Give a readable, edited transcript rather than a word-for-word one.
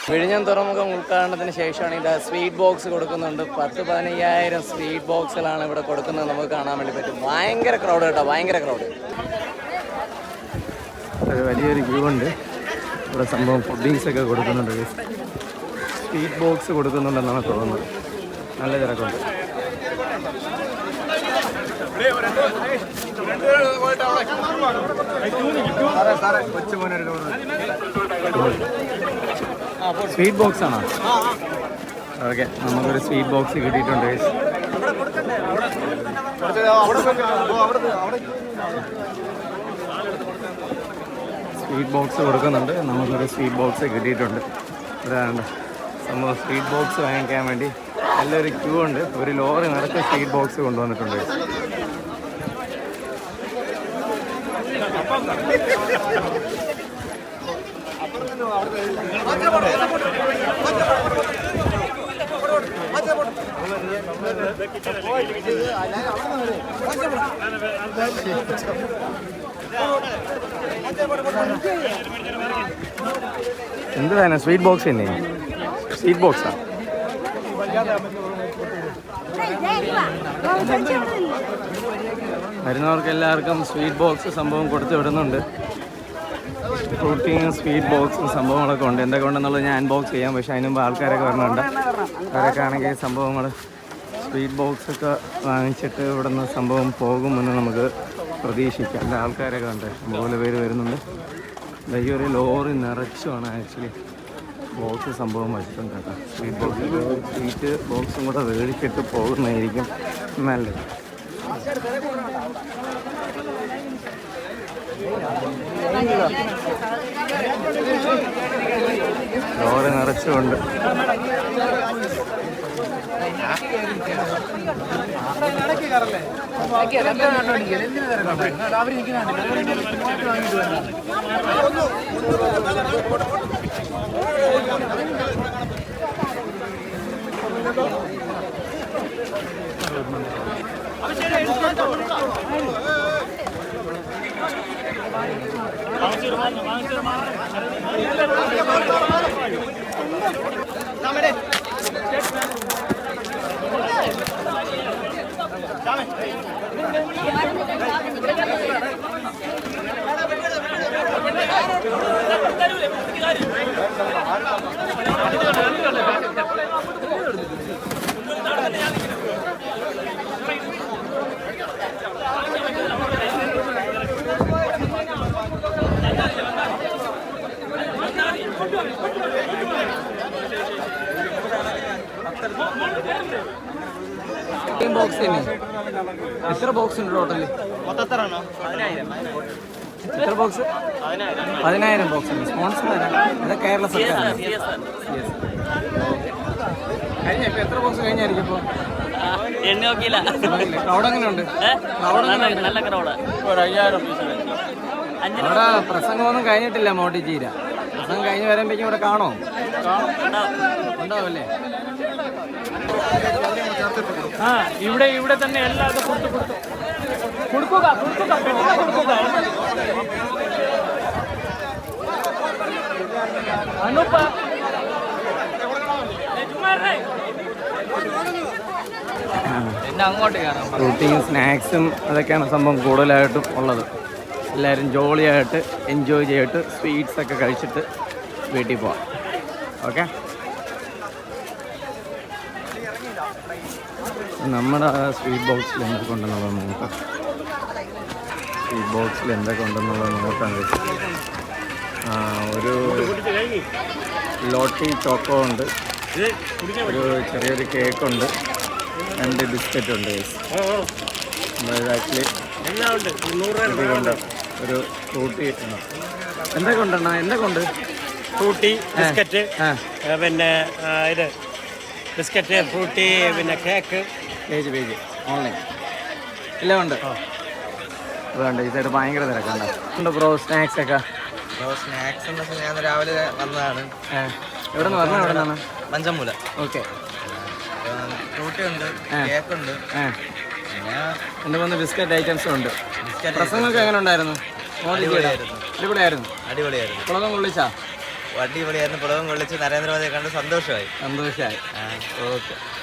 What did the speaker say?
വിഴിഞ്ഞം തുറമുഖം ഉദ്ഘാടനത്തിന് ശേഷമാണ് ഇത് സ്വീറ്റ് ബോക്സ് കൊടുക്കുന്നുണ്ട്. 10-15,000 സ്വീറ്റ് ബോക്സുകളാണ് ഇവിടെ കൊടുക്കുന്നത്. നമുക്ക് കാണാൻ വേണ്ടി പറ്റും. ഭയങ്കര ക്രൗഡ് കേട്ടോ, ഭയങ്കര ക്രൗഡ്. ഒരു വലിയൊരു ക്യൂ ഉണ്ട് ഇവിടെ. സംഭവം പുഡിങ്സ് ഒക്കെ കൊടുക്കുന്നുണ്ട്. സ്വീറ്റ് ബോക്സ് കൊടുക്കുന്നുണ്ടെന്നാണ് തോന്നുന്നത്. നല്ല തിരക്കുണ്ട്. സ്വീറ്റ് ബോക്സ് ആണോ? ഓക്കെ, നമുക്കൊരു സ്വീറ്റ് ബോക്സ് കിട്ടിയിട്ടുണ്ട്. സ്വീറ്റ് ബോക്സ് കൊടുക്കുന്നുണ്ട്. നമുക്കൊരു സ്വീറ്റ് ബോക്സ് കിട്ടിയിട്ടുണ്ട്. ഇതാണ് സംഭവം. സ്വീറ്റ് ബോക്സ് വാങ്ങിക്കാൻ വേണ്ടി നല്ലൊരു ക്യൂ ഉണ്ട്. ഒരു ലോറി നിറച്ച് സ്വീറ്റ് ബോക്സ് കൊണ്ടുവന്നിട്ടുണ്ട്. എന്താണ് സ്വീറ്റ് ബോക്സ് തന്നെ? സ്വീറ്റ് ബോക്സാ? വരുന്നവർക്ക് എല്ലാവർക്കും സ്വീറ്റ് ബോക്സ് സംഭവം കൊടുത്തു വിടുന്നുണ്ട്. ഫ്രൂട്ടിങ് സ്വീറ്റ് ബോക്സും സംഭവങ്ങളൊക്കെ ഉണ്ട്. എന്തൊക്കെ ഉണ്ടെന്നുള്ളത് ഞാൻ അൺബോക്സ് ചെയ്യാം. പക്ഷേ അതിന് മുമ്പ് ആൾക്കാരൊക്കെ വരുന്നുണ്ട്. അവരൊക്കെ ആണെങ്കിൽ സംഭവങ്ങൾ സ്വീറ്റ് ബോക്സൊക്കെ വാങ്ങിച്ചിട്ട് ഇവിടെ നിന്ന് സംഭവം പോകുമെന്ന് നമുക്ക് പ്രതീക്ഷിക്കാം. അല്ല, ആൾക്കാരൊക്കെ ഉണ്ട്, അതുപോലെ പേര് വരുന്നുണ്ട്. ഈ ഒരു ലോറി നിറച്ചുമാണ് ആക്ച്വലി ബോക്സ് സംഭവം വെച്ചിട്ടുണ്ട് കേട്ടോ. സ്വീറ്റ് ബോക്സും കൂടെ മേടിച്ചിട്ട് പോകുന്നതായിരിക്കും നല്ലത്. ലോറി നിറച്ചുകൊണ്ട് എത്ര ബോക്സ് ഉണ്ട് ടോട്ടല്? എത്ര ബോക്സ്? 10,000 ബോക്സ് ഉണ്ട്. സ്പോൺസർ അതാ കേരള സർക്കാർ. കഴിഞ്ഞ ഇപ്പൊ എത്ര ബോക്സ് കഴിഞ്ഞായിരിക്കും? ഇപ്പോൾ ക്രൗഡ് എങ്ങനെയുണ്ട്? നല്ല ക്രൗഡ്. ഇവിടെ പ്രസംഗമൊന്നും കഴിഞ്ഞിട്ടില്ല. മോട്ടിച്ചീര പ്രസംഗം കഴിഞ്ഞ് വരുമ്പോഴേക്കും ഇവിടെ കാണോ? ഉണ്ടാവല്ലേ? ഇവിടെ തന്നെ എല്ലാവർക്കും കൊടുക്കുക. ഫ്രൂട്ടിയും സ്നാക്സും അതൊക്കെയാണ് സംഭവം കൂടുതലായിട്ടും ഉള്ളത്. എല്ലാവരും ജോളിയായിട്ട് എൻജോയ് ചെയ്തിട്ട് സ്വീറ്റ്സ് ഒക്കെ കഴിച്ചിട്ട് വീട്ടിൽ പോവാം. ഓക്കെ, നമ്മുടെ സ്വീറ്റ് ബോക്സിൽ എന്തൊക്കെ ഉണ്ടെന്നുള്ളത് നോക്കാം. സ്വീറ്റ് ബോക്സിൽ എന്തൊക്കെ ഉണ്ടെന്നുള്ളത് നോക്കാൻ പറ്റും. ഒരു ലോട്ടി ചോക്കോ ഉണ്ട്, ഒരു ചെറിയൊരു കേക്കുണ്ട്, 2 ബിസ്ക്കറ്റ് ഉണ്ട്. ആക്ച്വലി ഇതുകൊണ്ട് ഒരു ഫ്രൂട്ടി എന്തൊക്കെ ഉണ്ടെണ്ണ? എന്തൊക്കെ ഉണ്ട്? ഫ്രൂട്ടി, ബിസ്ക്കറ്റ്, പിന്നെ ഇത് ബിസ്ക്കറ്റ്, ഫ്രൂട്ടി, പിന്നെ കേക്ക്, പേജ് ഓൺലൈൻ എല്ലാം ഉണ്ട്. അതുകൊണ്ട് ഈ സൈഡ് ഭയങ്കര തിരക്കുണ്ട്. ഉണ്ട് ബ്രോ സ്നാക്സ് ഒക്കെ? സ്നാക്സ് ഞാൻ രാവിലെ വന്നതാണ്. എവിടെ നിന്ന് പറഞ്ഞാൽ? എവിടെ നിന്നാണ്? പഞ്ചമൂല. ഓക്കെ, ഫ്രൂട്ടി ഉണ്ട്, കേക്ക് ഉണ്ട്, എൻ്റെ വന്ന് ബിസ്ക്കറ്റ് ഐറ്റംസും ഉണ്ട്. പ്രസംഗമൊക്കെ എങ്ങനെ ഉണ്ടായിരുന്നു? അടിപൊളിയായിരുന്നു. അടിപൊളിയായിരുന്നു. അടിപൊളിയായിരുന്നു. പുളകം കൊള്ളിച്ചാ? അടിപൊളിയായിരുന്നു. പുളകം കൊള്ളിച്ച് നരേന്ദ്രമോദിയെ കണ്ട് സന്തോഷമായി. സന്തോഷമായി. ഓക്കെ.